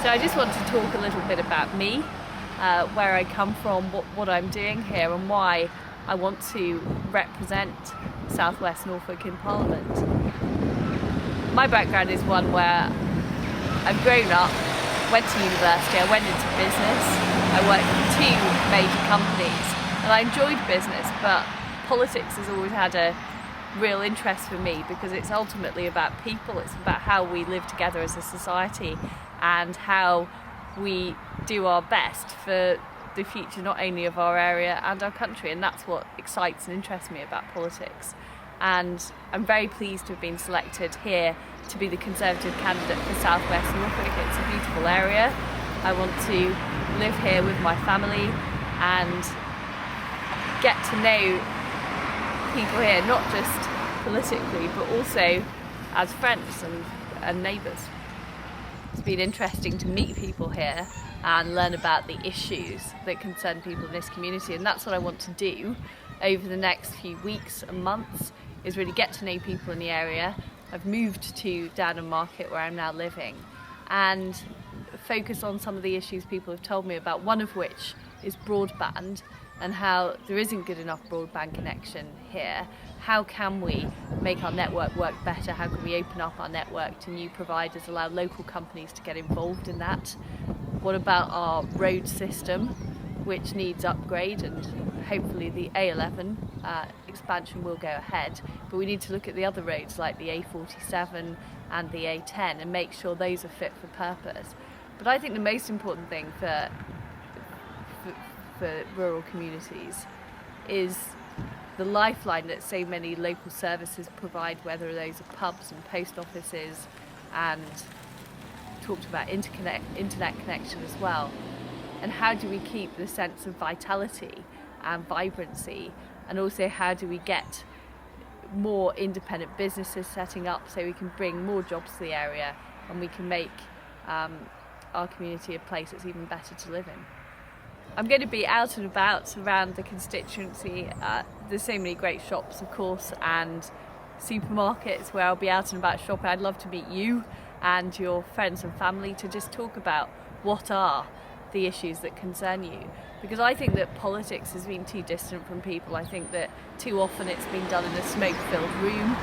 So I just want to talk a little bit about me, where I come from, what I'm doing here and why I want to represent South West Norfolk in Parliament. My background is one where I've grown up, went to university, I went into business, I worked for 2 major companies and I enjoyed business, but politics has always had a real interest for me because it's ultimately about people, it's about how we live together as a society and how we do our best for the future not only of our area and our country, and that's what excites and interests me about politics. And I'm very pleased to have been selected here to be the Conservative candidate for South West Norfolk. It's a beautiful area. I want to live here with my family and get to know people here, not just politically but also as friends and neighbours. It's been interesting to meet people here and learn about the issues that concern people in this community, and that's what I want to do over the next few weeks and months, is really get to know people in the area. I've moved to Downham Market where I'm now living and focus on some of the issues people have told me about, one of which is broadband and how there isn't good enough broadband connection here. How can we make our network work better? How can we open up our network to new providers, allow local companies to get involved in that? What about our road system, which needs upgrade, and hopefully the A11 expansion will go ahead, but we need to look at the other roads like the A47 and the A10 and make sure those are fit for purpose. But I think the most important thing for rural communities is the lifeline that so many local services provide, whether those are pubs and post offices, and talked about internet connection as well. And how do we keep the sense of vitality and vibrancy, and also how do we get more independent businesses setting up so we can bring more jobs to the area and we can make our community a place that's even better to live in. I'm going to be out and about around the constituency. There's so many great shops, of course, and supermarkets where I'll be out and about shopping. I'd love to meet you and your friends and family to just talk about what are the issues that concern you. Because I think that politics has been too distant from people. I think that too often it's been done in a smoke-filled room,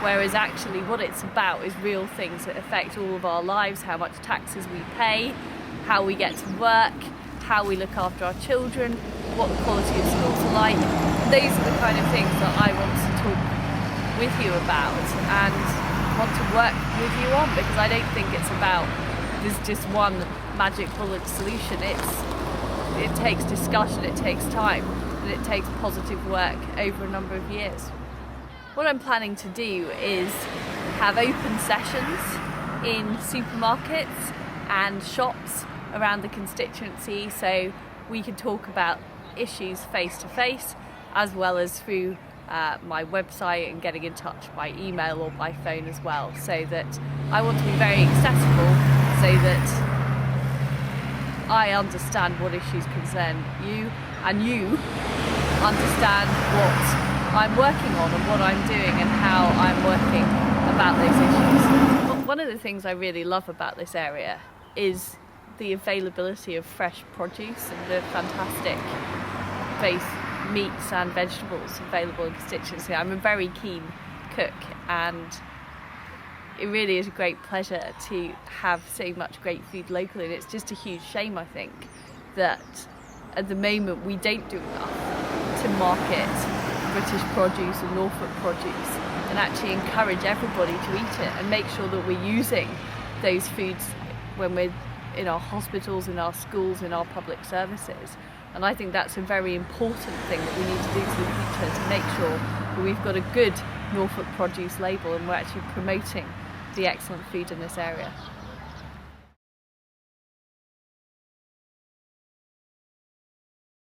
whereas actually what it's about is real things that affect all of our lives, how much taxes we pay, how we get to work, how we look after our children, what the quality of schools are like. Those are the kind of things that I want to talk with you about and want to work with you on, because I don't think it's about there's just one magic bullet solution. It takes discussion, it takes time, and it takes positive work over a number of years. What I'm planning to do is have open sessions in supermarkets and shops around the constituency, so we can talk about issues face to face as well as through my website and getting in touch by email or by phone as well, so that I want to be very accessible so that I understand what issues concern you and you understand what I'm working on and what I'm doing and how I'm working about those issues. One of the things I really love about this area is the availability of fresh produce and the fantastic both meats and vegetables available in constituency. I'm a very keen cook, and it really is a great pleasure to have so much great food locally, and it's just a huge shame, I think, that at the moment we don't do enough to market British produce and Norfolk produce and actually encourage everybody to eat it and make sure that we're using those foods when we're in our hospitals, in our schools, in our public services. And I think that's a very important thing that we need to do for the future, to make sure that we've got a good Norfolk produce label and we're actually promoting the excellent food in this area.